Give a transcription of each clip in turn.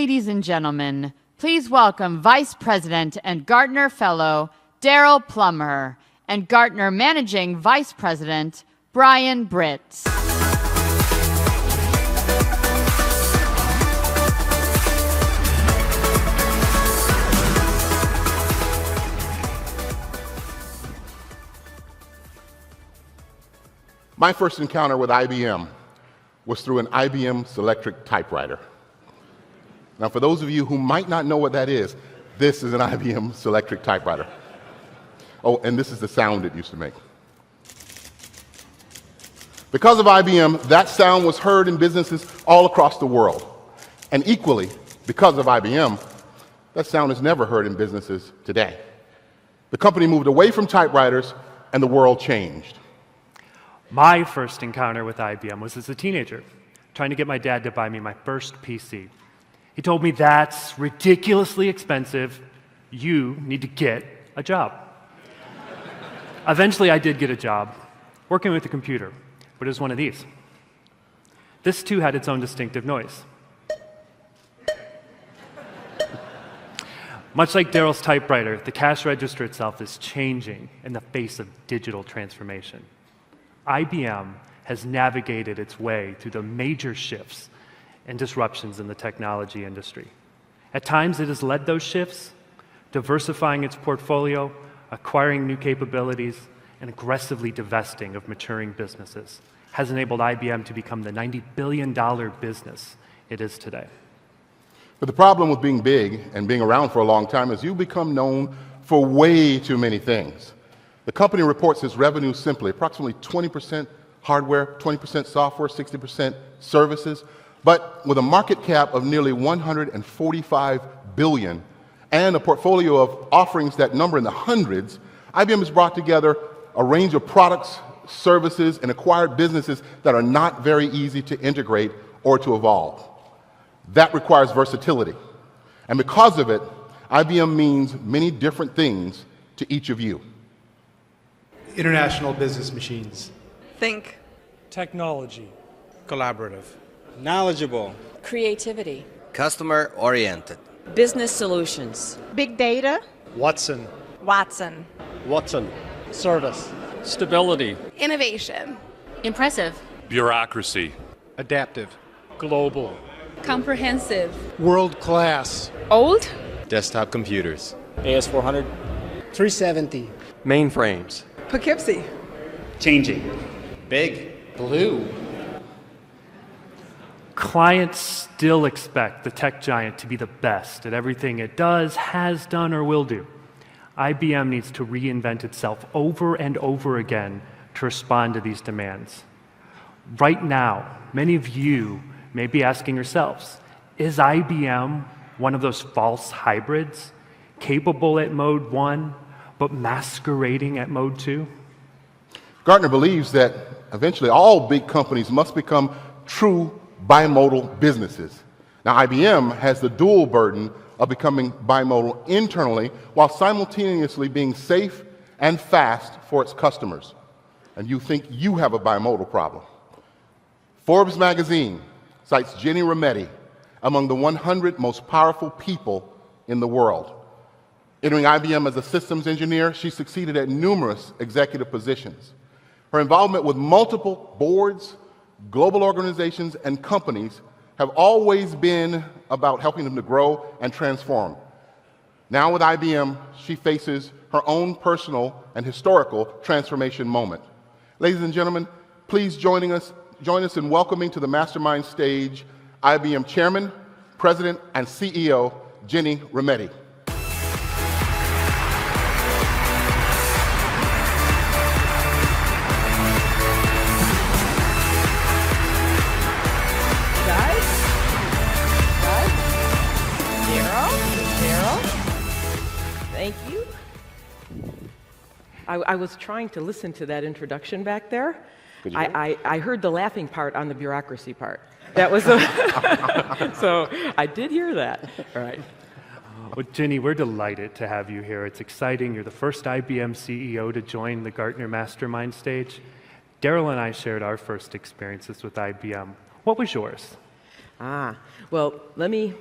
Ladies and gentlemen, please welcome Vice President and Gartner Fellow Daryl Plummer and Gartner Managing Vice President Brian Britz. My first encounter with IBM was through an IBM Selectric typewriter. Now, for those of you who might not know what that is, this is an IBM Selectric typewriter. Oh, and this is the sound it used to make. Because of IBM, that sound was heard in businesses all across the world. And equally, because of IBM, that sound is never heard in businesses today. The company moved away from typewriters, and the world changed. My first encounter with IBM was as a teenager, trying to get my dad to buy me my first PC. He told me, "That's ridiculously expensive. You need to get a job." Eventually, I did get a job, working with a computer, but it was one of these. This, too, had its own distinctive noise. Much like Daryl's typewriter, the cash register itself is changing in the face of digital transformation. IBM has navigated its way through the major shifts and disruptions in the technology industry. At times, it has led those shifts, diversifying its portfolio, acquiring new capabilities, and aggressively divesting of maturing businesses, has enabled IBM to become the $90 billion business it is today. But the problem with being big and being around for a long time is you become known for way too many things. The company reports its revenue simply, approximately 20% hardware, 20% software, 60% services, but with a market cap of nearly $145 billion and a portfolio of offerings that number in the hundreds, IBM has brought together a range of products, services, and acquired businesses that are not very easy to integrate or to evolve. That requires versatility. And because of it, IBM means many different things to each of you. International business machines. Think. Technology. Collaborative. Knowledgeable. Creativity. Customer-oriented. Business solutions. Big data. Watson. Watson. Watson. Service. Stability. Innovation. Impressive. Bureaucracy. Adaptive. Global. Comprehensive. World class. Old. Desktop computers. AS400. 370. Mainframes. Poughkeepsie. Changing. Big. Blue. Clients still expect the tech giant to be the best at everything it does, has done, or will do. IBM needs to reinvent itself over and over again to respond to these demands. Right now, many of you may be asking yourselves, is IBM one of those false hybrids, capable at mode 1, but masquerading at mode 2? Gartner believes that eventually all big companies must become true bimodal businesses. Now, IBM has the dual burden of becoming bimodal internally while simultaneously being safe and fast for its customers. And you think you have a bimodal problem. Forbes magazine cites Ginni Rometty among the 100 most powerful people in the world. Entering IBM as a systems engineer, she succeeded at numerous executive positions. Her involvement with multiple boards, global organizations, and companies have always been about helping them to grow and transform. Now with IBM, she faces her own personal and historical transformation moment. Ladies and gentlemen, please join us in welcoming to the Mastermind stage IBM Chairman, President, and CEO, Ginni Rometty. Thank you. I was trying to listen to that introduction back there. I heard the laughing part on the bureaucracy part. That was so I did hear that. All right. Well, Ginni, we're delighted to have you here. It's exciting. You're the first IBM CEO to join the Gartner Mastermind stage. Daryl and I shared our first experiences with IBM. What was yours? Well, let me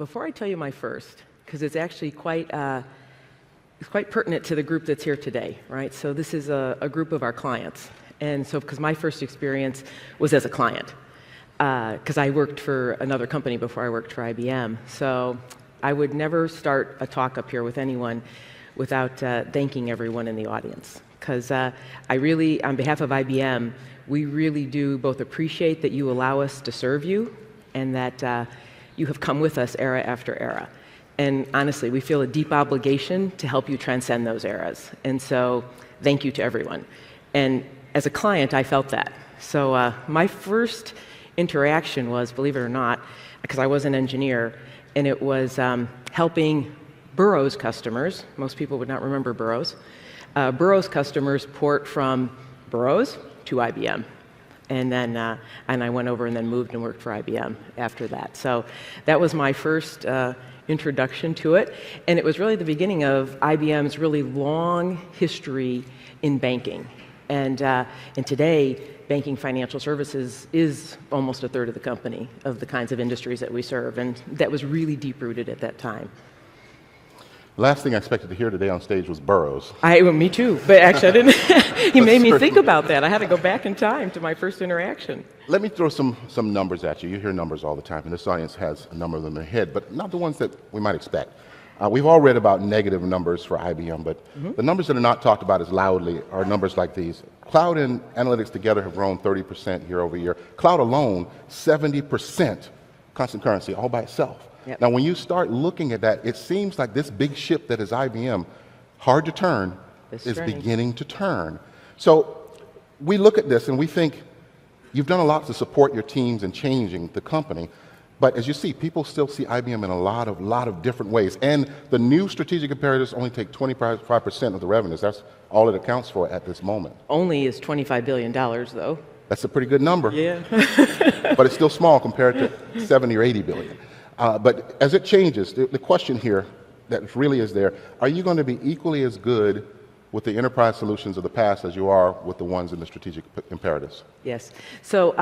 before I tell you my first, because it's actually it's quite pertinent to the group that's here today, right? So this is a group of our clients. And so, because my first experience was as a client, because I worked for another company before I worked for IBM. So I would never start a talk up here with anyone without thanking everyone in the audience. Because I really, on behalf of IBM, we really do both appreciate that you allow us to serve you and that you have come with us era after era. And honestly, we feel a deep obligation to help you transcend those eras. And so thank you to everyone. And as a client, I felt that. So my first interaction was, believe it or not, because I was an engineer, and it was helping Burroughs customers. Most people would not remember Burroughs. Burroughs customers port from Burroughs to IBM. And then and I went over and then moved and worked for IBM after that. So that was my first introduction to it. And it was really the beginning of IBM's really long history in banking. And today, banking financial services is almost a third of the company, of the kinds of industries that we serve. And that was really deep-rooted at that time. Last thing I expected to hear today on stage was Burroughs. Well, me too, but actually I didn't. He made me think about that. I had to go back in time to my first interaction. Let me throw some numbers at you. You hear numbers all the time, and this audience has a number of them in their head, but not the ones that we might expect. We've all read about negative numbers for IBM, but the numbers that are not talked about as loudly are numbers like these. Cloud and analytics together have grown 30% year over year. Cloud alone, 70% constant currency all by itself. Yep. Now, when you start looking at that, it seems like this big ship that is IBM, hard to turn, is beginning to turn. So we look at this and we think, you've done a lot to support your teams in changing the company. But as you see, people still see IBM in a lot of different ways. And the new strategic imperatives only take 25% of the revenues. That's all it accounts for at this moment. Only is $25 billion, though. That's a pretty good number. Yeah. But it's still small compared to 70 or 80 billion. But as it changes, the question here that really is there, are you going to be equally as good with the enterprise solutions of the past as you are with the ones in the strategic imperatives? Yes. So,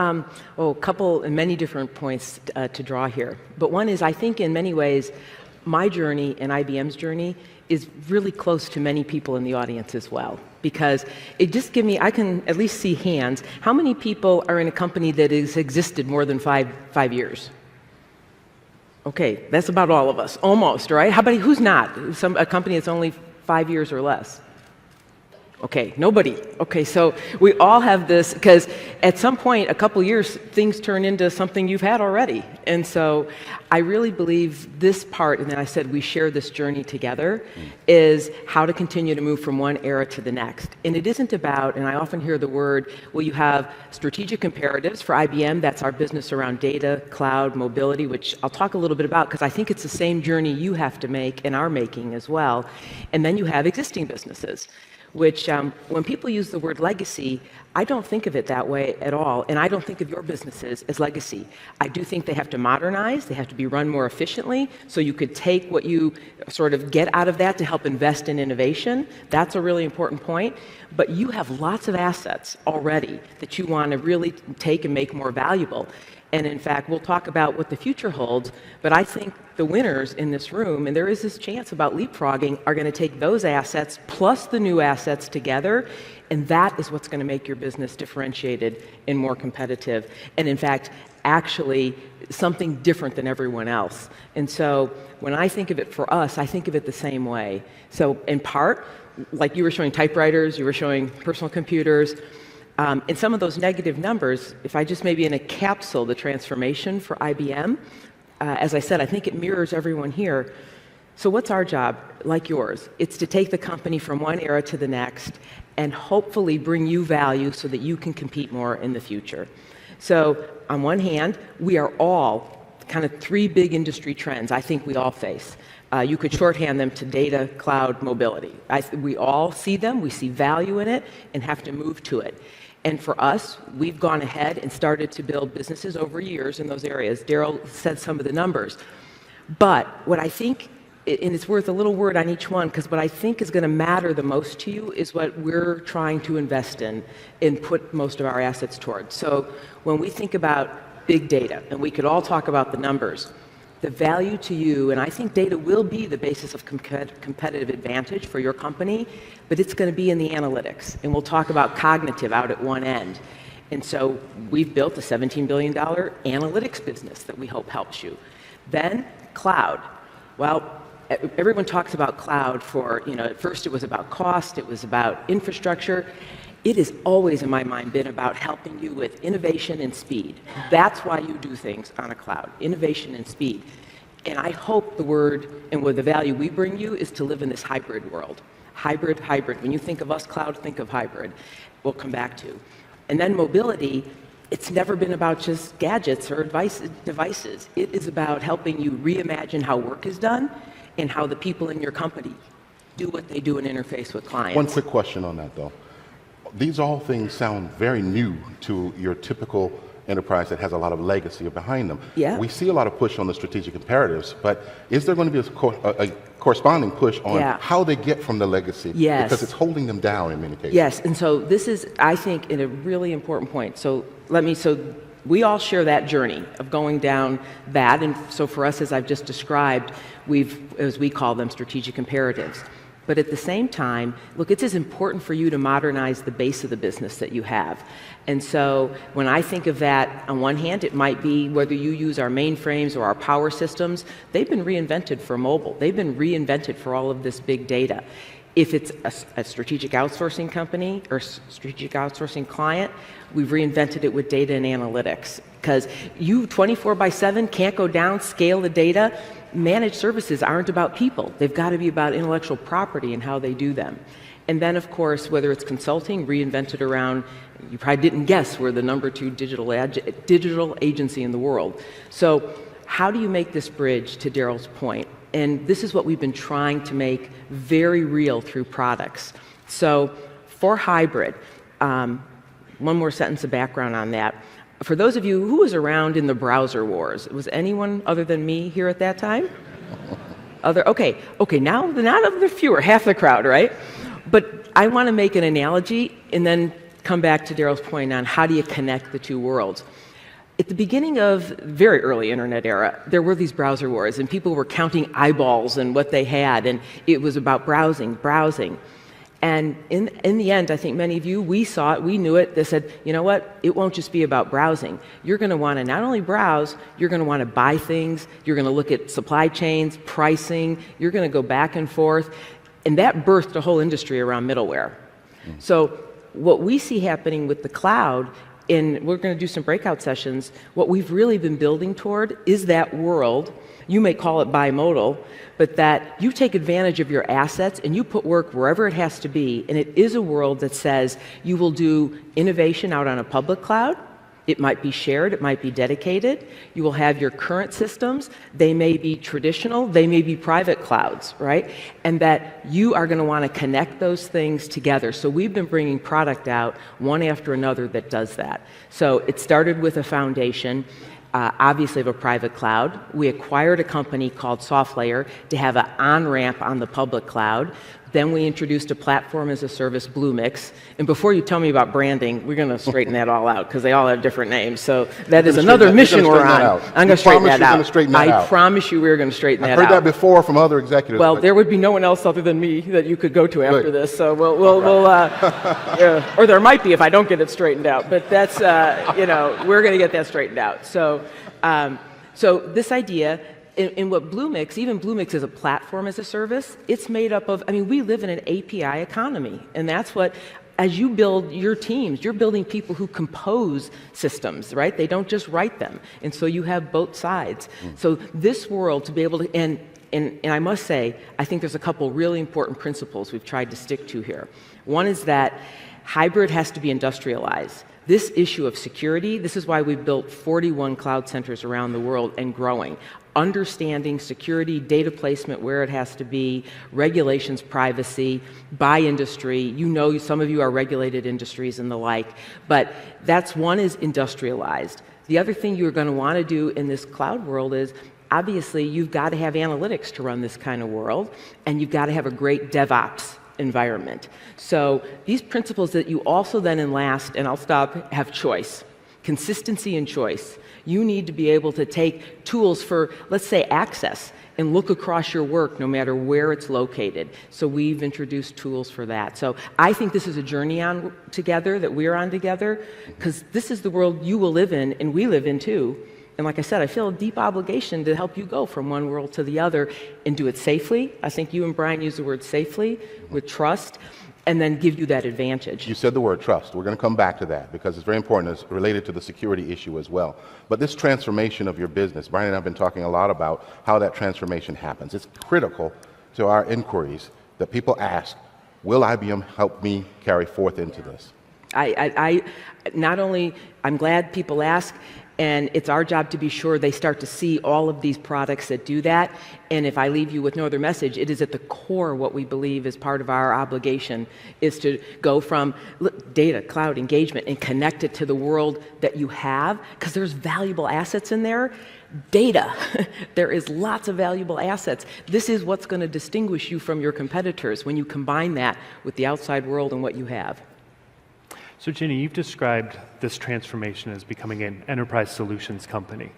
a couple and many different points to draw here. But one is, I think in many ways, my journey and IBM's journey is really close to many people in the audience as well. Because it just gives me, I can at least see hands. How many people are in a company that has existed more than five years? Okay, that's about all of us, almost, right? How about who's not? A company that's only 5 years or less. Okay, nobody. Okay, so we all have this, because at some point, a couple years, things turn into something you've had already. And so I really believe this part, and then I said we share this journey together, is how to continue to move from one era to the next. And it isn't about, and I often hear the word, well, you have strategic imperatives for IBM, that's our business around data, cloud, mobility, which I'll talk a little bit about, because I think it's the same journey you have to make and are making as well. And then you have existing businesses, which when people use the word legacy, I don't think of it that way at all, and I don't think of your businesses as legacy. I do think they have to modernize, they have to be run more efficiently, so you could take what you sort of get out of that to help invest in innovation. That's a really important point. But you have lots of assets already that you want to really take and make more valuable. And in fact, we'll talk about what the future holds, but I think the winners in this room, and there is this chance about leapfrogging, are going to take those assets plus the new assets together, and that is what's going to make your business differentiated and more competitive. And in fact, actually something different than everyone else. And so when I think of it for us, I think of it the same way. So in part, like you were showing typewriters, you were showing personal computers, in some of those negative numbers, if I just maybe in a capsule the transformation for IBM, as I said, I think it mirrors everyone here. So what's our job, like yours? It's to take the company from one era to the next and hopefully bring you value so that you can compete more in the future. So on one hand, we are all kind of three big industry trends I think we all face. You could shorthand them to data, cloud, mobility. We all see them, we see value in it, and have to move to it. And for us, we've gone ahead and started to build businesses over years in those areas. Daryl said some of the numbers. But what I think, and it's worth a little word on each one, because what I think is going to matter the most to you is what we're trying to invest in and put most of our assets towards. So when we think about big data, and we could all talk about the numbers, the value to you, and I think data will be the basis of competitive advantage for your company, but it's going to be in the analytics. And we'll talk about cognitive out at one end. And so we've built a $17 billion analytics business that we hope helps you. Then cloud. Well, everyone talks about cloud for, at first it was about cost, it was about infrastructure. It has always, in my mind, been about helping you with innovation and speed. That's why you do things on a cloud, innovation and speed. And I hope the word and what the value we bring you is to live in this hybrid world. Hybrid. When you think of us cloud, think of hybrid. We'll come back to. And then mobility, it's never been about just gadgets or devices. It is about helping you reimagine how work is done and how the people in your company do what they do and interface with clients. One quick question on that, though. These all things sound very new to your typical enterprise that has a lot of legacy behind them. Yeah. We see a lot of push on the strategic imperatives, but is there going to be a corresponding push on how they get from the legacy? Yes. Because it's holding them down in many cases. Yes, and so this is, I think, a really important point. So we all share that journey of going down that, and so for us, as I've just described, as we call them, strategic imperatives. But at the same time, look, it's as important for you to modernize the base of the business that you have. And so when I think of that, on one hand, it might be whether you use our mainframes or our power systems, they've been reinvented for mobile. They've been reinvented for all of this big data. If it's a strategic outsourcing company or strategic outsourcing client, we've reinvented it with data and analytics. Because you 24/7 can't go down, scale the data. Managed services aren't about people. They've got to be about intellectual property and how they do them. And then, of course, whether it's consulting, reinvented around, you probably didn't guess we're the #2 digital agency in the world. So how do you make this bridge, to Daryl's point? And this is what we've been trying to make very real through products. So for hybrid, one more sentence of background on that. For those of you who was around in the browser wars, was anyone other than me here at that time? Okay, now the fewer, half the crowd, right? But I want to make an analogy and then come back to Daryl's point on how do you connect the two worlds. At the beginning of very early internet era, there were these browser wars, and people were counting eyeballs and what they had, and it was about browsing. And in the end, I think many of you, we saw it, we knew it. They said, you know what? It won't just be about browsing. You're going to want to not only browse, you're going to want to buy things. You're going to look at supply chains, pricing. You're going to go back and forth. And that birthed a whole industry around middleware. So what we see happening with the cloud, and we're going to do some breakout sessions, what we've really been building toward is that world. You may call it bimodal, but that you take advantage of your assets and you put work wherever it has to be, and it is a world that says you will do innovation out on a public cloud. It might be shared, it might be dedicated. You will have your current systems. They may be traditional, they may be private clouds, right? And that you are going to want to connect those things together. So we've been bringing product out one after another that does that. So it started with a foundation. Obviously of a private cloud. We acquired a company called SoftLayer to have an on-ramp on the public cloud. Then we introduced a platform as a service, Bluemix. And before you tell me about branding, we're going to straighten that all out because they all have different names. So that is another mission we're on. I'm going to straighten that out. I promise you we're going to straighten that out. I've heard that before from other executives. Well, there would be no one else other than me that you could go to after this. So or there might be if I don't get it straightened out. But that's, we're going to get that straightened out. So this idea. In what Bluemix, even Bluemix is a platform as a service, it's made up of, we live in an API economy. And that's what, as you build your teams, you're building people who compose systems, right? They don't just write them. And so you have both sides. So this world to be able to, and I must say, I think there's a couple really important principles we've tried to stick to here. One is that hybrid has to be industrialized. This issue of security, this is why we've built 41 cloud centers around the world and growing. Understanding security, data placement where it has to be, regulations, privacy, by industry. Some of you are regulated industries and the like, but that's one is industrialized. The other thing you're going to want to do in this cloud world is, obviously, you've got to have analytics to run this kind of world, and you've got to have a great DevOps environment. So these principles that you also then and I'll stop, have choice. consistency and choice. You need to be able to take tools for, let's say, access and look across your work no matter where it's located. So we've introduced tools for that. So I think this is a journey on together, that we're on together, because this is the world you will live in and we live in too. And like I said, I feel a deep obligation to help you go from one world to the other and do it safely. I think you and Brian used the word safely, with trust, and then give you that advantage. You said the word trust. We're going to come back to that because it's very important. It's related to the security issue as well. But this transformation of your business, Brian and I have been talking a lot about how that transformation happens. It's critical to our inquiries that people ask, will IBM help me carry forth into this? I not only, I'm glad people ask, and it's our job to be sure they start to see all of these products that do that. And if I leave you with no other message, it is at the core what we believe is part of our obligation is to go from data, cloud, engagement, and connect it to the world that you have, because there's valuable assets in there. Data, there is lots of valuable assets. This is what's going to distinguish you from your competitors when you combine that with the outside world and what you have. So Ginni, you've described this transformation as becoming an enterprise solutions company,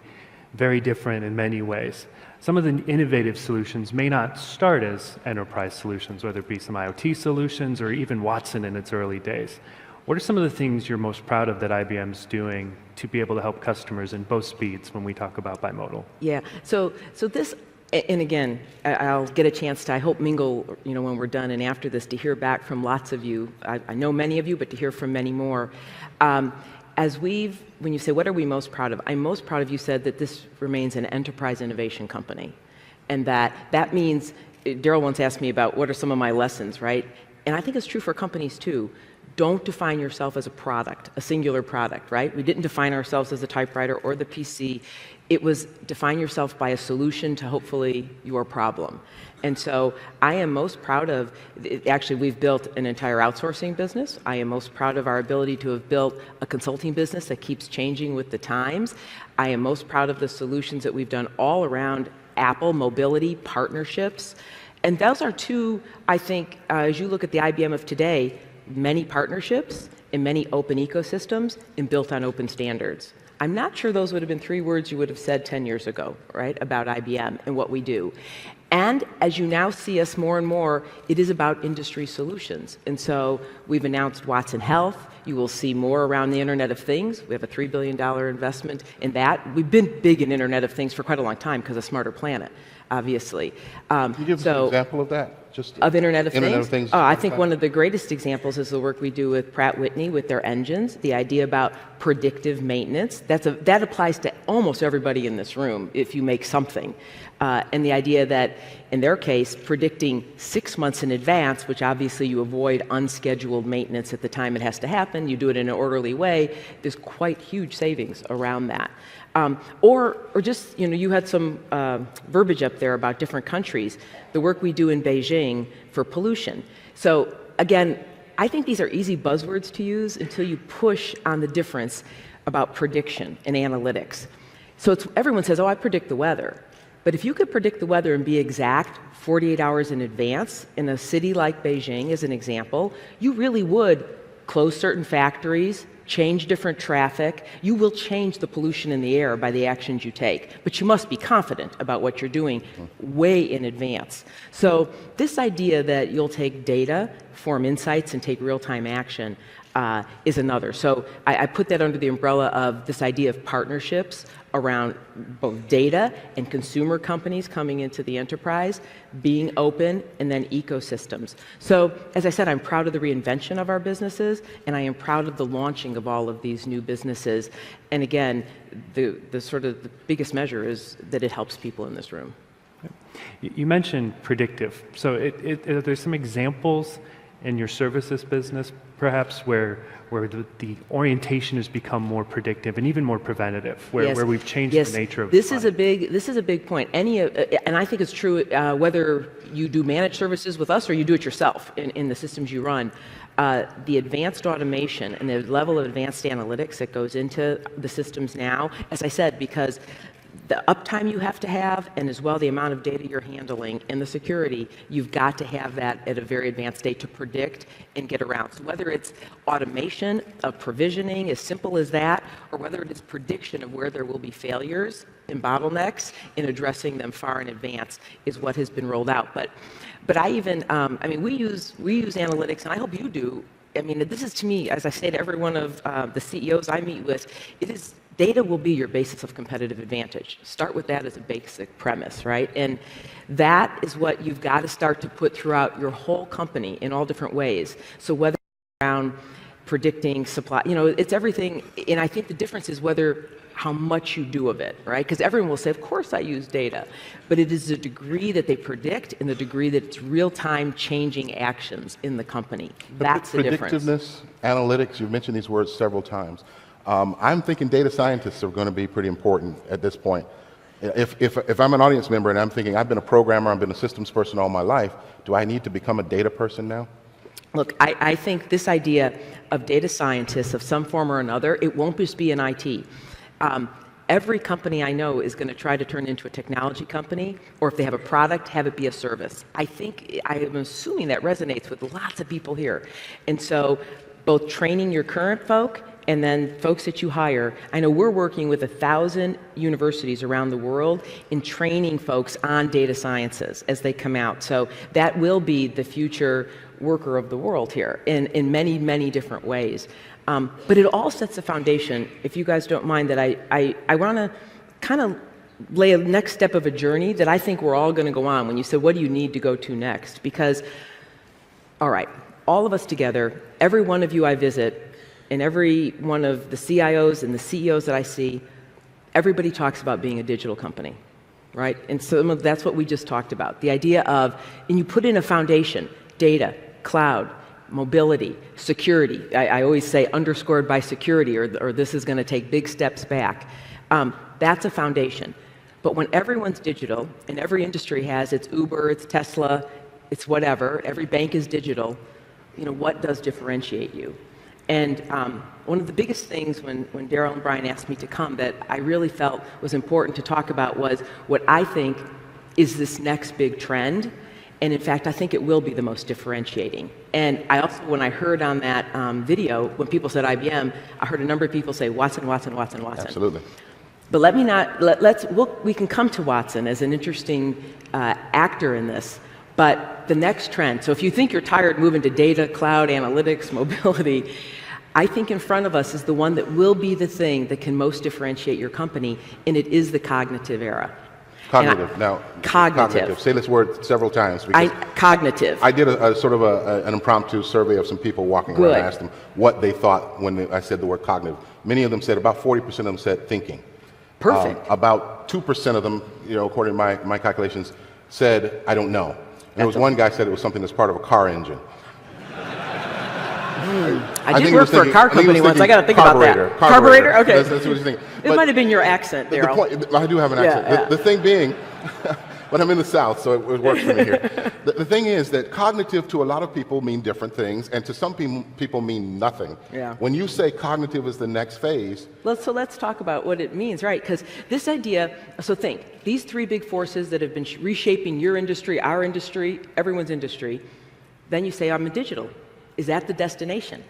very different in many ways. Some of the innovative solutions may not start as enterprise solutions, whether it be some IoT solutions or even Watson in its early days. What are some of the things you're most proud of that IBM's doing to be able to help customers in both speeds when we talk about bimodal? Yeah, so this, and again, I'll get a chance to, I hope, mingle, when we're done and after this, to hear back from lots of you. I know many of you, but to hear from many more. When you say, what are we most proud of? I'm most proud of, you said that this remains an enterprise innovation company. And that means, Daryl once asked me about what are some of my lessons, right? And I think it's true for companies too. Don't define yourself as a product, a singular product, right? We didn't define ourselves as the typewriter or the PC. It was define yourself by a solution to hopefully your problem. And so I am most proud of, actually we've built an entire outsourcing business. I am most proud of our ability to have built a consulting business that keeps changing with the times. I am most proud of the solutions that we've done all around Apple, mobility, partnerships. And those are two, I think, as you look at the IBM of today, many partnerships and many open ecosystems and built on open standards. I'm not sure those would have been 3 words you would have said 10 years ago, right, about IBM and what we do. And as you now see us more and more, it is about industry solutions. And so we've announced Watson Health. You will see more around the Internet of Things. We have a $3 billion investment in that. We've been big in Internet of Things for quite a long time because of Smarter Planet, obviously. Can you give us an example of that? Just of Internet of Internet Things? Of Things. Oh, I think one of the greatest examples is the work we do with Pratt & Whitney with their engines, the idea about predictive maintenance. That applies to almost everybody in this room if you make something. And the idea that, in their case, predicting 6 months in advance, which obviously you avoid unscheduled maintenance at the time it has to happen, you do it in an orderly way, there's quite huge savings around that. Or just, you had some verbiage up there about different countries, the work we do in Beijing for pollution. So again, I think these are easy buzzwords to use until you push on the difference about prediction and analytics. So everyone says, oh, I predict the weather. But if you could predict the weather and be exact 48 hours in advance in a city like Beijing, as an example, you really would close certain factories, change different traffic. You will change the pollution in the air by the actions you take. But you must be confident about what you're doing way in advance. So this idea that you'll take data, form insights, and take real-time action is another. So I put that under the umbrella of this idea of partnerships around both data and consumer companies coming into the enterprise, being open, and then ecosystems. So as I said, I'm proud of the reinvention of our businesses, and I am proud of the launching of all of these new businesses. And again, the biggest measure is that it helps people in this room. You mentioned predictive. So there's some examples in your services business, perhaps, where the orientation has become more predictive and even more preventative, where we've changed the nature of this is a big point. And I think it's true whether you do managed services with us or you do it yourself in the systems you run. The advanced automation and the level of advanced analytics that goes into the systems now, as I said, because the uptime you have to have, and as well the amount of data you're handling and the security, you've got to have that at a very advanced state to predict and get around. So whether it's automation of provisioning, as simple as that, or whether it is prediction of where there will be failures and bottlenecks in addressing them far in advance is what has been rolled out. But I even, I mean, we use analytics, and I hope you do. I mean, this is to me, as I say to every one of the CEOs I meet with, data will be your basis of competitive advantage. Start with that as a basic premise, right? And that is what you've got to start to put throughout your whole company in all different ways. So whether it's around predicting supply, it's everything. And I think the difference is how much you do of it, right? Because everyone will say, of course I use data, but it is the degree that they predict and the degree that it's real-time changing actions in the company. That's the difference. Predictiveness, analytics, you've mentioned these words several times. I'm thinking data scientists are going to be pretty important at this point. If I'm an audience member and I'm thinking, I've been a programmer, I've been a systems person all my life, do I need to become a data person now? Look, I think this idea of data scientists of some form or another, it won't just be in IT. Every company I know is going to try to turn into a technology company, or if they have a product, have it be a service. I am assuming that resonates with lots of people here. And so both training your current folk and then folks that you hire. I know we're working with 1,000 universities around the world in training folks on data sciences as they come out. So that will be the future worker of the world here in many, many different ways. But it all sets a foundation, if you guys don't mind, that I want to kind of lay a next step of a journey that I think we're all going to go on when you said, what do you need to go to next? Because, all right, all of us together, every one of you I visit, and every one of the CIOs and the CEOs that I see, everybody talks about being a digital company, right? And so that's what we just talked about. The idea of, and you put in a foundation, data, cloud, mobility, security. I always say underscored by security, or this is going to take big steps back. That's a foundation. But when everyone's digital, and every industry has its Uber, its Tesla, it's whatever, every bank is digital, what does differentiate you? And one of the biggest things when Daryl and Brian asked me to come that I really felt was important to talk about was what I think is this next big trend. And in fact, I think it will be the most differentiating. And I also, when I heard on that video, when people said IBM, I heard a number of people say Watson, Watson, Watson, Watson. Absolutely. But we can come to Watson as an interesting actor in this. But the next trend, so if you think you're tired moving to data, cloud, analytics, mobility, I think in front of us is the one that will be the thing that can most differentiate your company, and it is the cognitive era. Cognitive. Now, cognitive. Say this word several times. Cognitive. I did a sort of an impromptu survey of some people walking around. I asked them what they thought when I said the word cognitive. Many of them said, about 40% of them said thinking. Perfect. About 2% of them, according to my calculations, said, I don't know. And there was one guy said it was something that's part of a car engine. I did work for a car company once. I got to think about that. Carburetor? Okay. That's what he's thinking. It might have been your accent, Daryl. I do have an accent. Yeah. The thing being, but I'm in the South, so it works for me here. The thing is that cognitive to a lot of people mean different things, and to some people mean nothing. Yeah. When you say cognitive is the next phase. So let's talk about what it means, right? Because this idea, so think, these three big forces that have been reshaping your industry, our industry, everyone's industry, then you say, I'm a digital. Is that the destination?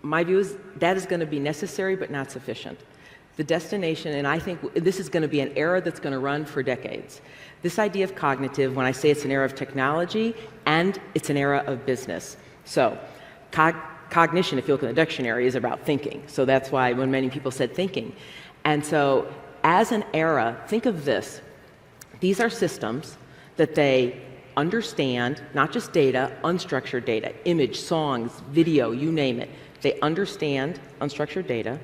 My view is that is going to be necessary but not sufficient. The destination, and I think this is going to be an era that's going to run for decades. This idea of cognitive, when I say it's an era of technology and it's an era of business. So cognition, if you look in the dictionary, is about thinking. So that's why when many people said thinking. And so as an era, think of this. These are systems that they understand, not just data, unstructured data, image, songs, video, you name it. They understand unstructured data,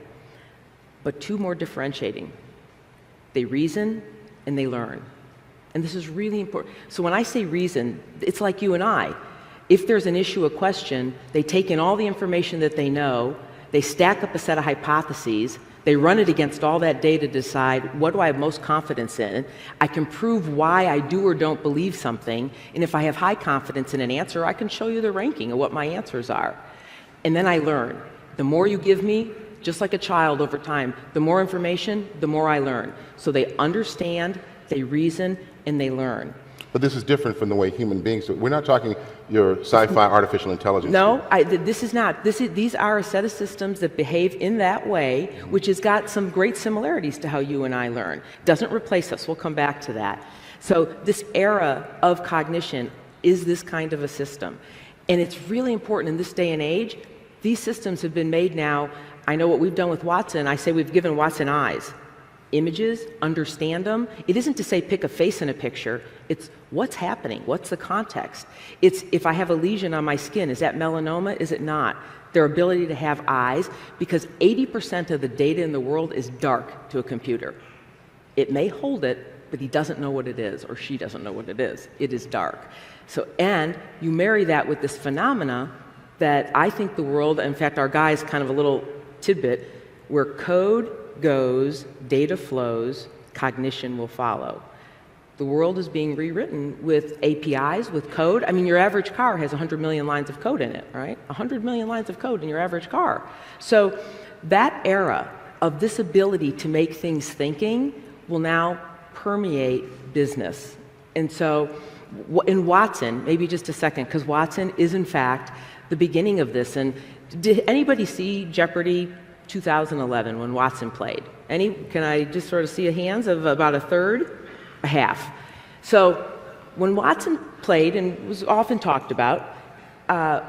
but two more differentiating. They reason and they learn. And this is really important. So when I say reason, it's like you and I. If there's an issue, a question, they take in all the information that they know, they stack up a set of hypotheses, they run it against all that data to decide what do I have most confidence in. I can prove why I do or don't believe something, and if I have high confidence in an answer, I can show you the ranking of what my answers are. And then I learn. The more you give me, just like a child over time. The more information, the more I learn. So they understand, they reason, and they learn. But this is different from the way human beings do it. We're not talking your sci-fi artificial intelligence. No, this is not. These are a set of systems that behave in that way, which has got some great similarities to how you and I learn. Doesn't replace us. We'll come back to that. So this era of cognition is this kind of a system. And it's really important in this day and age. These systems have been made now. I know what we've done with Watson. I say we've given Watson eyes. Images, understand them. It isn't to say pick a face in a picture. It's what's happening, what's the context. It's if I have a lesion on my skin, is that melanoma, is it not? Their ability to have eyes, because 80% of the data in the world is dark to a computer. It may hold it, but he doesn't know what it is, or she doesn't know what it is. It is dark. So, and you marry that with this phenomena that I think the world, in fact, our guy's kind of a little tidbit, where code goes, data flows, cognition will follow. The world is being rewritten with APIs, with code. I mean, your average car has 100 million lines of code in it, right? 100 million lines of code in your average car. So that era of this ability to make things thinking will now permeate business. And so in Watson, maybe just a second, because Watson is in fact the beginning of this. And did anybody see Jeopardy 2011 when Watson played? Can I just sort of see a hands of about a third? A half. So when Watson played and was often talked about,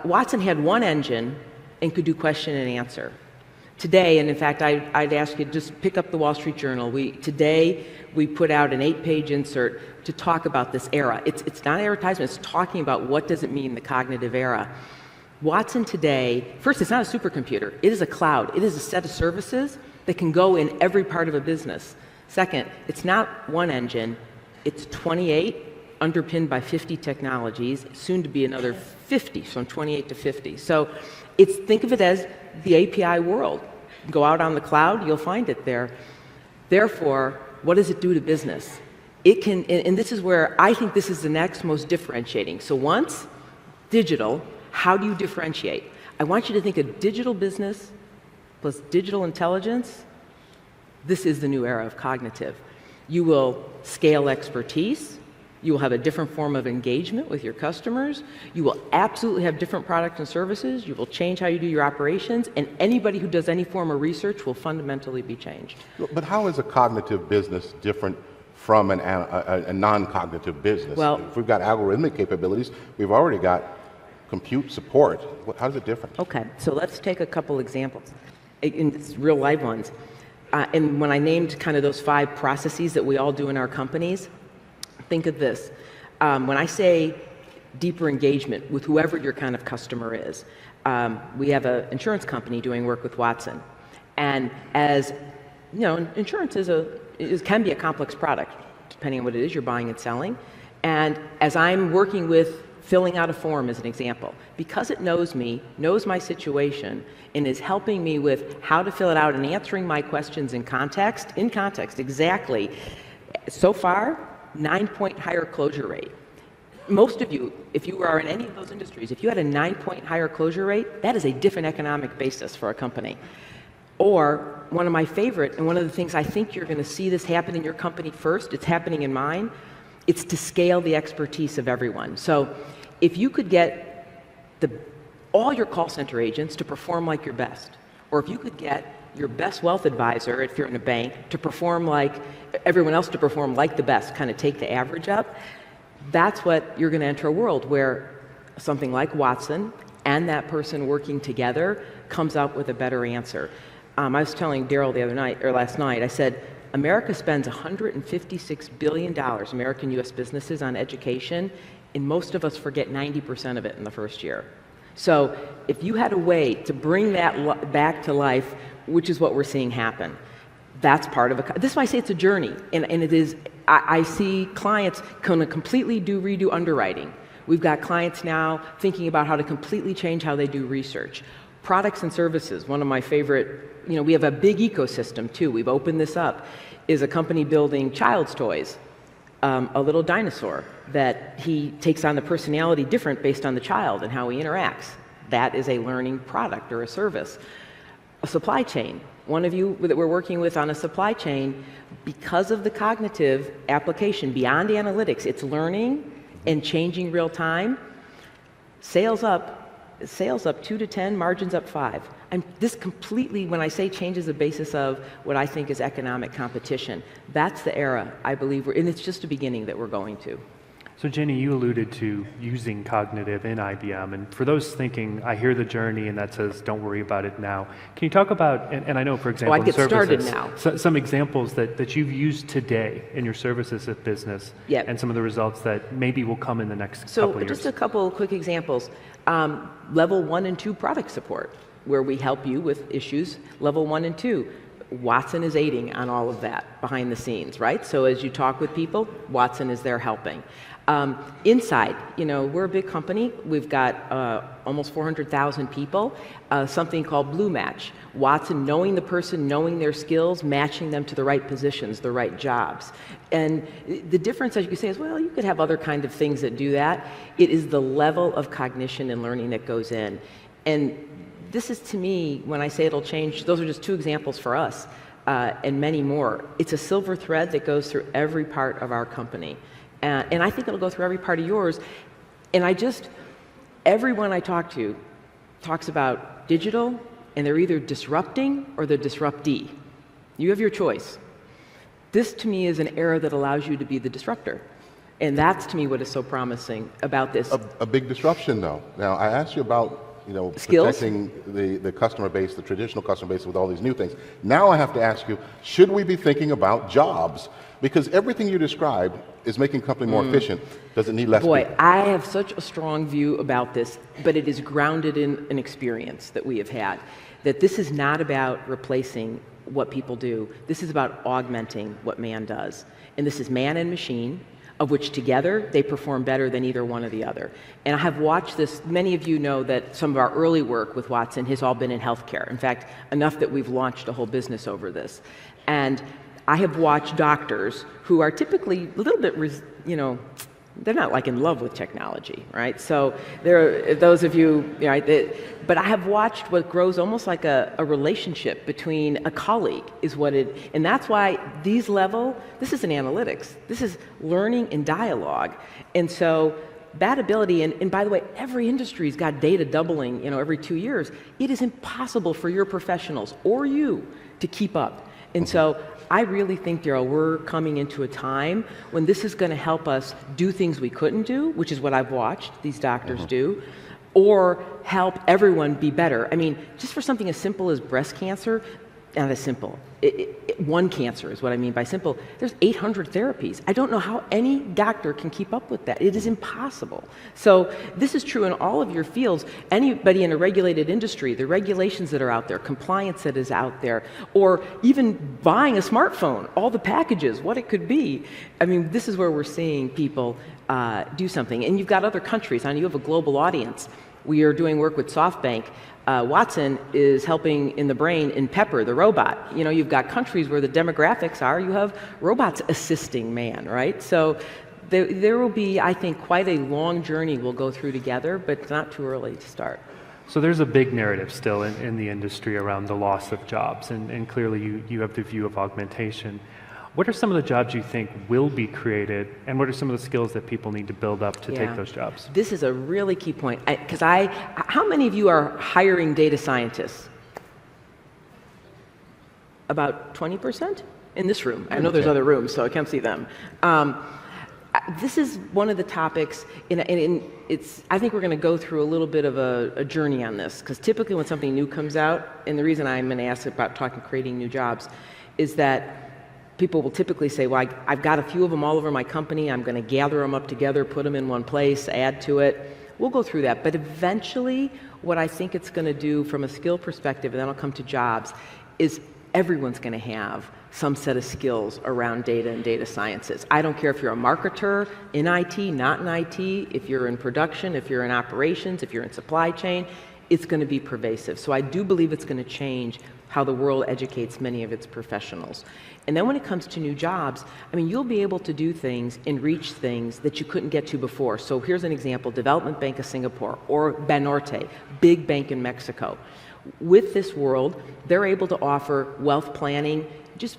Watson had one engine and could do question and answer. Today, and in fact, I'd ask you to just pick up the Wall Street Journal. Today we put out an 8-page insert to talk about this era. It's not advertisement, it's talking about what does it mean, the cognitive era. Watson today, first, it's not a supercomputer. It is a cloud. It is a set of services that can go in every part of a business. Second, it's not one engine, it's 28, underpinned by 50 technologies, soon to be another 50, from 28 to 50. So think of it as the API world. Go out on the cloud, you'll find it there. Therefore, what does it do to business? It can, and this is where I think this is the next most differentiating. So once digital, how do you differentiate? I want you to think of digital business plus digital intelligence. This is the new era of cognitive. You will scale expertise. You will have a different form of engagement with your customers. You will absolutely have different products and services. You will change how you do your operations. And anybody who does any form of research will fundamentally be changed. But how is a cognitive business different from a non-cognitive business? Well, if we've got algorithmic capabilities, we've already got compute support. How is it different? Okay, so let's take a couple examples, in real live ones. And when I named kind of those 5 processes that we all do in our companies, think of this. When I say deeper engagement with whoever your kind of customer is, we have an insurance company doing work with Watson. And as you know, insurance can be a complex product, depending on what it is you're buying and selling. And as I'm working with filling out a form as an example, because it knows me, knows my situation, and is helping me with how to fill it out and answering my questions in context, exactly. So far, 9-point higher closure rate. Most of you, if you are in any of those industries, if you had a 9-point higher closure rate, that is a different economic basis for a company. Or one of my favorite, and one of the things I think you're going to see this happen in your company first, it's happening in mine, it's to scale the expertise of everyone. So if you could get all your call center agents to perform like your best, or if you could get your best wealth advisor, if you're in a bank, to perform like everyone else, to perform like the best, kind of take the average up, that's what you're going to enter a world where something like Watson and that person working together comes up with a better answer. I was telling Daryl last night, I said, America spends $156 billion, American U.S. businesses, on education, and most of us forget 90% of it in the first year. So if you had a way to bring that back to life, which is what we're seeing happen, that's part of it. This is why I say it's a journey, and it is. I see clients kind of completely redo underwriting. We've got clients now thinking about how to completely change how they do research. Products and services, one of my favorite, we have a big ecosystem too. We've opened this up, is a company building child's toys, a little dinosaur that he takes on the personality different based on the child and how he interacts. That is a learning product or a service. A supply chain. One of you that we're working with on a supply chain, because of the cognitive application beyond analytics, it's learning and changing real time. Sales up 2 to 10, margins up 5. And this completely, when I say changes the basis of what I think is economic competition, that's the era I believe and it's just a beginning that we're going to. So Ginni, you alluded to using cognitive in IBM, and for those thinking, I hear the journey and that says, don't worry about it now. Can you talk about, and I know, for example, I'd get started now. Some examples that you've used today in your services of business, yep. and some of the results that maybe will come in the next couple of years? So just a couple of quick examples. Level 1 and 2 product support, where we help you with issues, level 1 and 2. Watson is aiding on all of that behind the scenes, right? So as you talk with people, Watson is there helping. Inside, we're a big company. We've got almost 400,000 people, something called Blue Match. Watson knowing the person, knowing their skills, matching them to the right positions, the right jobs. And the difference, as you can say, is, well, you could have other kind of things that do that. It is the level of cognition and learning that goes in. And this is, to me, when I say it'll change, those are just 2 examples for us, and many more. It's a silver thread that goes through every part of our company. And I think it'll go through every part of yours. And everyone I talk to talks about digital, and they're either disrupting or they're disruptee. You have your choice. This, to me, is an era that allows you to be the disruptor. And that's, to me, what is so promising about this. A big disruption, though. Now, I asked you about skills? Protecting the customer base, the traditional customer base with all these new things. Now I have to ask you, should we be thinking about jobs? Because everything you described is making company more efficient. Does it need less people? I have such a strong view about this, but it is grounded in an experience that we have had, that this is not about replacing what people do. This is about augmenting what man does. And this is man and machine, of which together they perform better than either one or the other. And I have watched this. Many of you know that some of our early work with Watson has all been in healthcare. In fact, enough that we've launched a whole business over this. And I have watched doctors who are typically a little bit, they're not like in love with technology, right? So there are those of you, but I have watched what grows almost like a relationship between a colleague and that's why this isn't analytics, this is learning and dialogue. And so that ability, and by the way, every industry's got data doubling, every 2 years. It is impossible for your professionals or you to keep up. And so I really think, Daryl, we're coming into a time when this is going to help us do things we couldn't do, which is what I've watched these doctors do, or help everyone be better. I mean, just for something as simple as breast cancer, not as simple. One cancer is what I mean by simple. There's 800 therapies. I don't know how any doctor can keep up with that. It is impossible. So this is true in all of your fields. Anybody in a regulated industry, the regulations that are out there, compliance that is out there, or even buying a smartphone, all the packages, what it could be. I mean, this is where we're seeing people do something. And you've got other countries. I know you have a global audience. We are doing work with SoftBank. Watson is helping in the brain in Pepper, the robot. You've got countries where the demographics are, you have robots assisting man, right? So there will be, I think, quite a long journey we'll go through together, but it's not too early to start. So there's a big narrative still in the industry around the loss of jobs, and clearly you have the view of augmentation. What are some of the jobs you think will be created, and what are some of the skills that people need to build up to take those jobs? This is a really key point, because how many of you are hiring data scientists? About 20% in this room. I know there's other rooms, so I can't see them. This is one of the topics, and I think we're going to go through a little bit of a journey on this, because typically when something new comes out, and the reason I'm going to ask about creating new jobs, is that people will typically say, well, I've got a few of them all over my company. I'm going to gather them up together, put them in one place, add to it. We'll go through that. But eventually, what I think it's going to do from a skill perspective, and then I'll come to jobs, is everyone's going to have some set of skills around data and data sciences. I don't care if you're a marketer in IT, not in IT, if you're in production, if you're in operations, if you're in supply chain, it's going to be pervasive. So I do believe it's going to change how the world educates many of its professionals. And then when it comes to new jobs, I mean, you'll be able to do things and reach things that you couldn't get to before. So here's an example, Development Bank of Singapore, or Banorte, big bank in Mexico. With this world, they're able to offer wealth planning, just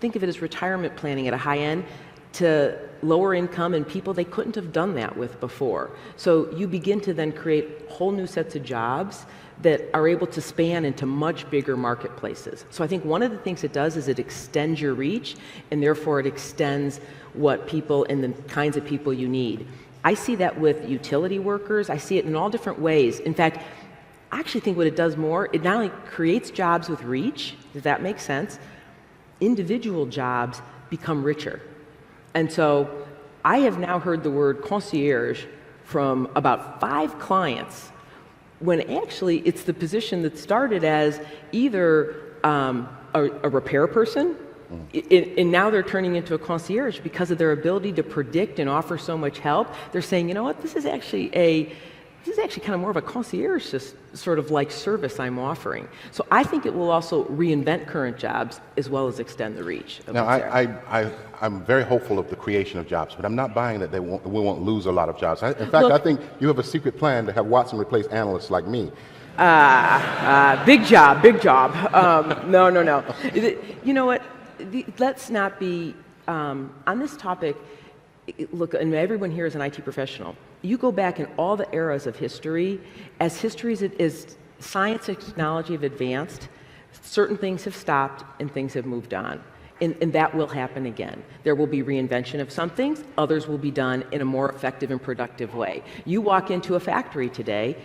think of it as retirement planning at a high end, to lower income and people they couldn't have done that with before. So you begin to then create whole new sets of jobs that are able to span into much bigger marketplaces. So I think one of the things it does is it extends your reach, and therefore it extends what people and the kinds of people you need. I see that with utility workers. I see it in all different ways. In fact, I actually think what it does more, it not only creates jobs with reach, does that make sense? Individual jobs become richer. And so I have now heard the word concierge from about 5 clients, when actually it's the position that started as either a repair person, and now they're turning into a concierge because of their ability to predict and offer so much help. They're saying, you know what, this is actually kind of more of a concierge sort of like service I'm offering. So I think it will also reinvent current jobs as well as extend the reach of Now, I'm very hopeful of the creation of jobs, but I'm not buying that we won't lose a lot of jobs. In fact, I think you have a secret plan to have Watson replace analysts like me. Big job. No. You know what? Let's not be, on this topic, look, and everyone here is an IT professional. You go back in all the eras of history, as science and technology have advanced, certain things have stopped and things have moved on. And that will happen again. There will be reinvention of some things, others will be done in a more effective and productive way. You walk into a factory today,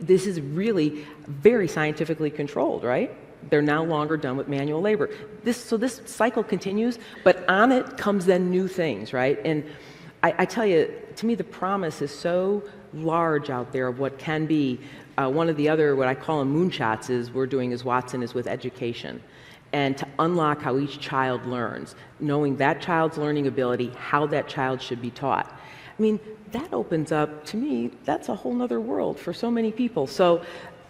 this is really very scientifically controlled, right? They're no longer done with manual labor. So this cycle continues, but on it comes then new things, right? And I tell you, to me, the promise is so large out there of what can be. One of the other, what I call them moonshots, we're doing as Watson is with education. And to unlock how each child learns, knowing that child's learning ability, how that child should be taught. I mean, that opens up, to me, that's a whole nother world for so many people. So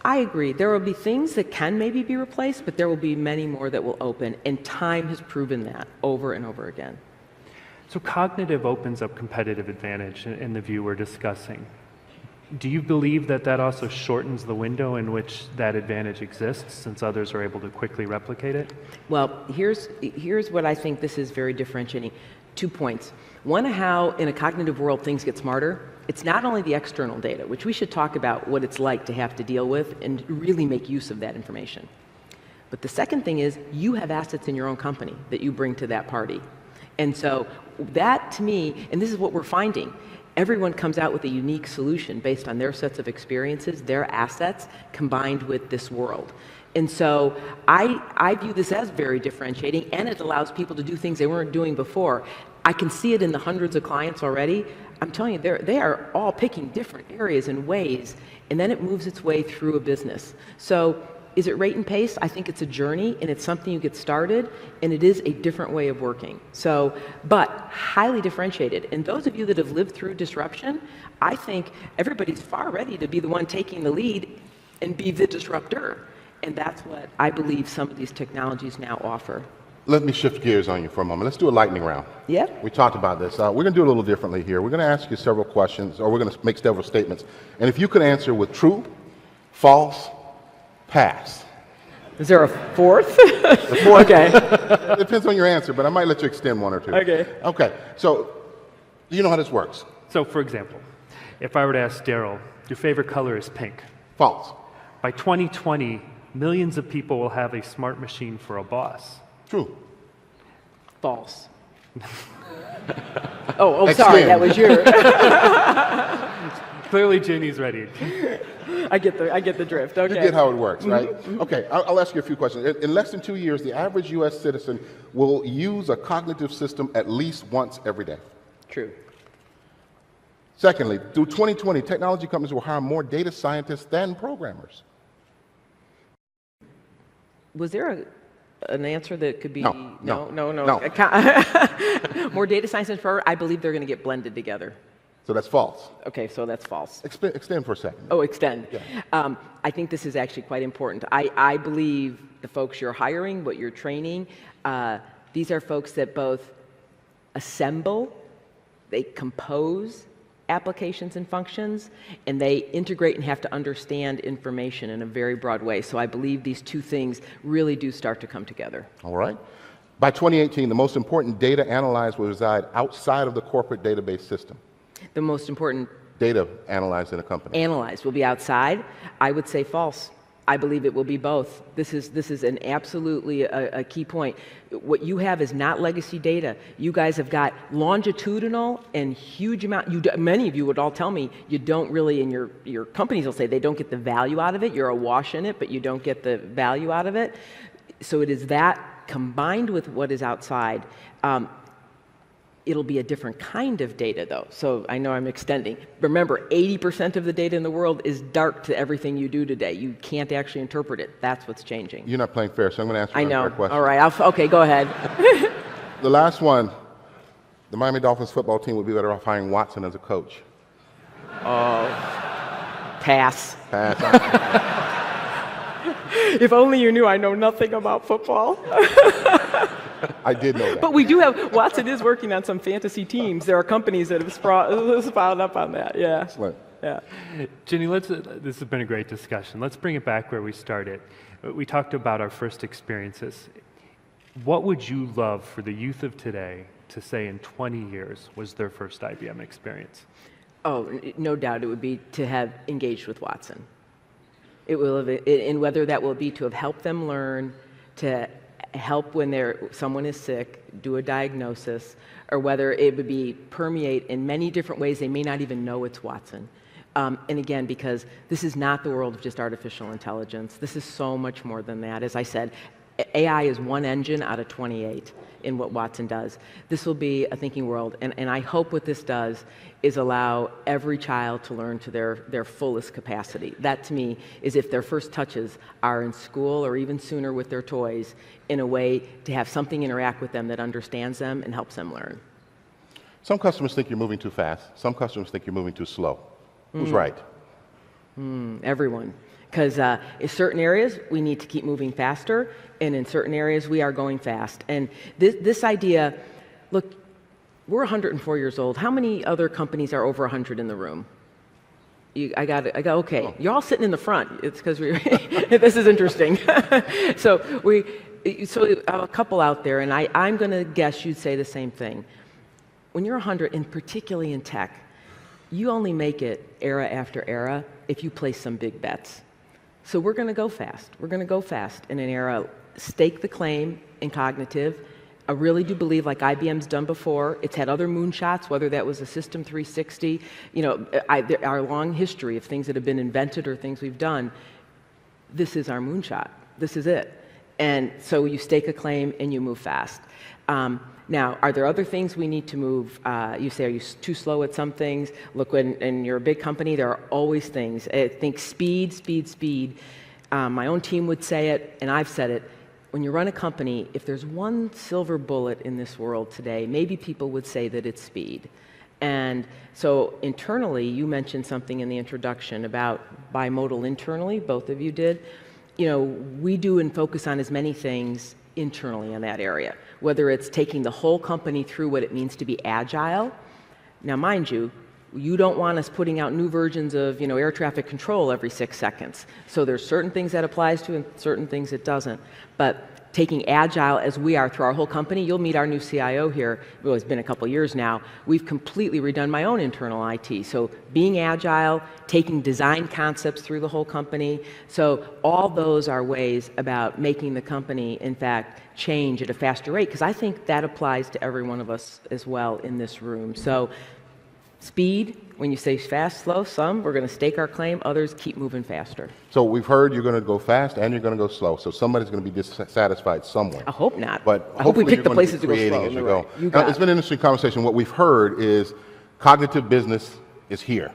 I agree, there will be things that can maybe be replaced, but there will be many more that will open, and time has proven that over and over again. So cognitive opens up competitive advantage in the view we're discussing. Do you believe that that also shortens the window in which that advantage exists, since others are able to quickly replicate it? Well, here's what I think this is very differentiating. 2 points. One, how in a cognitive world things get smarter. It's not only the external data, which we should talk about what it's like to have to deal with and really make use of that information. But the second thing is you have assets in your own company that you bring to that party. And so that, to me, and this is what we're finding, everyone comes out with a unique solution based on their sets of experiences, their assets, combined with this world. And so I view this as very differentiating, and it allows people to do things they weren't doing before. I can see it in the hundreds of clients already. I'm telling you, they are all picking different areas and ways, and then it moves its way through a business. So is it rate and pace? I think it's a journey, and it's something you get started, and it is a different way of working. So, but highly differentiated. And those of you that have lived through disruption, I think everybody's far ready to be the one taking the lead and be the disruptor. And that's what I believe some of these technologies now offer. Let me shift gears on you for a moment. Let's do a lightning round. Yeah. We talked about this. We're going to do it a little differently here. We're going to ask you several questions, or we're going to make several statements. And if you could answer with true, false, pass. Is there a fourth? The fourth? Okay. It depends on your answer, but I might let you extend one or two. Okay. Okay. So, do you know how this works? So, for example, if I were to ask Daryl, your favorite color is pink. False. By 2020, millions of people will have a smart machine for a boss. True. False. Sorry, that was your. Clearly, Ginny's ready. I get the drift. Okay. You get how it works, right? Mm-hmm. Okay, I'll ask you a few questions. In less than 2 years, the average U.S. citizen will use a cognitive system at least once every day. True. Secondly, through 2020, technology companies will hire more data scientists than programmers. Was there an answer that could be no. More data science and programmers? I believe they're going to get blended together. So that's false. Okay, so that's false. Extend for a second. Oh, extend. Yeah. I think this is actually quite important. I believe the folks you're hiring, what you're training, these are folks that both assemble, they compose, applications and functions, and they integrate and have to understand information in a very broad way. So I believe these two things really do start to come together. All right. By 2018, the most important data analyzed will reside outside of the corporate database system. The most important Data analyzed in a company. analyzed will be outside. I would say false. I believe it will be both. This is an absolutely a key point. What you have is not legacy data. You guys have got longitudinal and huge amount. Many of you would all tell me you don't really, and your companies will say they don't get the value out of it. You're awash in it, but you don't get the value out of it. So it is that combined with what is outside. It'll be a different kind of data, though. So I know I'm extending. Remember, 80% of the data in the world is dark to everything you do today. You can't actually interpret it. That's what's changing. You're not playing fair, so I'm going to ask you a fair question. All right. Okay, go ahead. The last one, the Miami Dolphins football team would be better off hiring Watson as a coach. Oh, pass. Pass. If only you knew I know nothing about football. I did know that. But we do have, Watson is working on some fantasy teams. There are companies that have sprouted up on that, yeah. Excellent. Yeah. Ginni, this has been a great discussion. Let's bring it back where we started. We talked about our first experiences. What would you love for the youth of today to say in 20 years was their first IBM experience? Oh, no doubt it would be to have engaged with Watson. It will have, and whether that will be to have helped them learn, to help when someone is sick, do a diagnosis, or whether it would be permeate in many different ways. They may not even know it's Watson. And again, because this is not the world of just artificial intelligence. This is so much more than that. As I said, AI is one engine out of 28 in what Watson does. This will be a thinking world, and I hope what this does is allow every child to learn to their fullest capacity. That, to me, is if their first touches are in school or even sooner with their toys, in a way to have something interact with them that understands them and helps them learn. Some customers think you're moving too fast. Some customers think you're moving too slow. Who's right? Everyone. Because in certain areas, we need to keep moving faster, and in certain areas, we are going fast. And this idea, look, we're 104 years old. How many other companies are over 100 in the room? Okay. You're all sitting in the front. It's because this is interesting. So a couple out there, and I'm going to guess you'd say the same thing. When you're 100, and particularly in tech, you only make it era after era if you place some big bets. So we're going to go fast. We're going to go fast in an era, stake the claim in cognitive. I really do believe, like IBM's done before, it's had other moonshots, whether that was a System 360, our long history of things that have been invented or things we've done. This is our moonshot. This is it. And so you stake a claim and you move fast. Now, are there other things we need to move? You say, are you too slow at some things? Look, when you're a big company, there are always things. I think speed, speed, speed. My own team would say it, and I've said it. When you run a company, if there's one silver bullet in this world today, maybe people would say that it's speed. And so internally, you mentioned something in the introduction about bimodal internally, both of you did. We do and focus on as many things internally in that area, whether it's taking the whole company through what it means to be agile. Now, mind you, you don't want us putting out new versions of air traffic control every 6 seconds. So there's certain things that applies to and certain things it doesn't. But taking agile as we are through our whole company, you'll meet our new CIO here. Well, it's been a couple years now. We've completely redone my own internal IT. So being agile, taking design concepts through the whole company. So all those are ways about making the company, in fact, change at a faster rate, because I think that applies to every one of us as well in this room. So speed, when you say fast, slow, some, we're going to stake our claim, others keep moving faster. So we've heard you're going to go fast and you're going to go slow. So somebody's going to be dissatisfied somewhere. I hope not. But I hope we pick the places to go creating slow. as you go. You Now, got it's been an interesting conversation. What we've heard is cognitive business is here.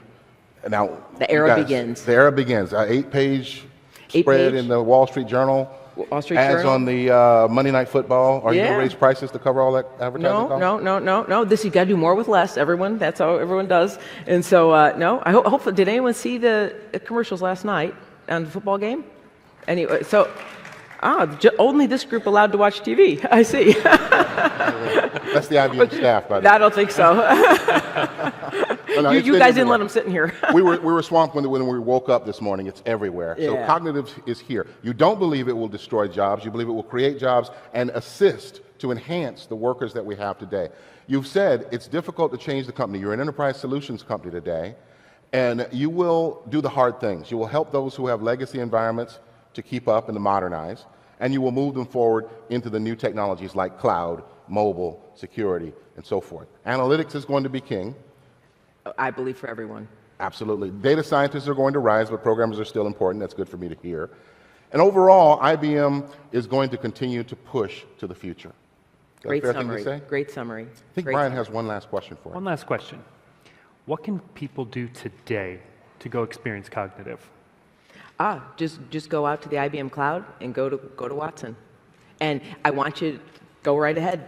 Now the era begins. The era begins. 8-page spread in the Wall Street Journal. Wall Street ads Journal. on the Monday Night Football. Are you going to raise prices to cover all that advertising costs? No. This, you got to do more with less. That's how everyone does. And so, no. I hope. Did anyone see the commercials last night on the football game? Anyway, so only this group allowed to watch TV. I see. That's the IBM staff, by the way. I don't think so. No, you it's been guys didn't let everywhere. them sit in here. we were swamped when we woke up this morning. It's everywhere. So Yeah. cognitive is here. You don't believe it will destroy jobs. You believe it will create jobs and assist to enhance the workers that we have today. You've said it's difficult to change the company. You're an enterprise solutions company today, and you will do the hard things. You will help those who have legacy environments to keep up and to modernize, and you will move them forward into the new technologies like cloud, mobile, security, and so forth. Analytics is going to be king. I believe for everyone. Absolutely. Data scientists are going to rise, but programmers are still important. That's good for me to hear. And overall, IBM is going to continue to push to the future. Is that a Great fair thing summary. to say? Great summary. I think Great Brian summary. has one last question for One us. last question. What can people do today to go experience cognitive? Just go out to the IBM cloud and go to Watson. And I want you to go right ahead.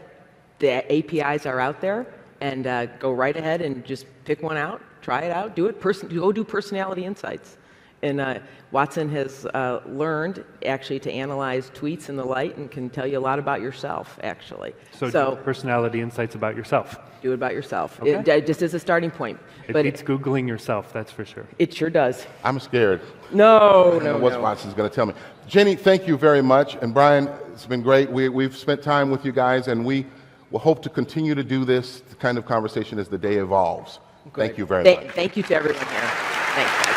The APIs are out there, and go right ahead and just pick one out, try it out, do it. Go do personality insights. And Watson has learned actually to analyze tweets and the like, and can tell you a lot about yourself actually. So personality insights about yourself. Do it about yourself. Okay. Just as a starting point. It But beats Googling yourself, that's for sure. it sure does. I'm scared. No, I know what Watson's going to tell me. Jenny, thank you very much. And Brian, it's been great. We've spent time with you guys, and we will hope to continue to do this kind of conversation as the day evolves. Thank you very much. Thank you to everyone here. Thanks, guys.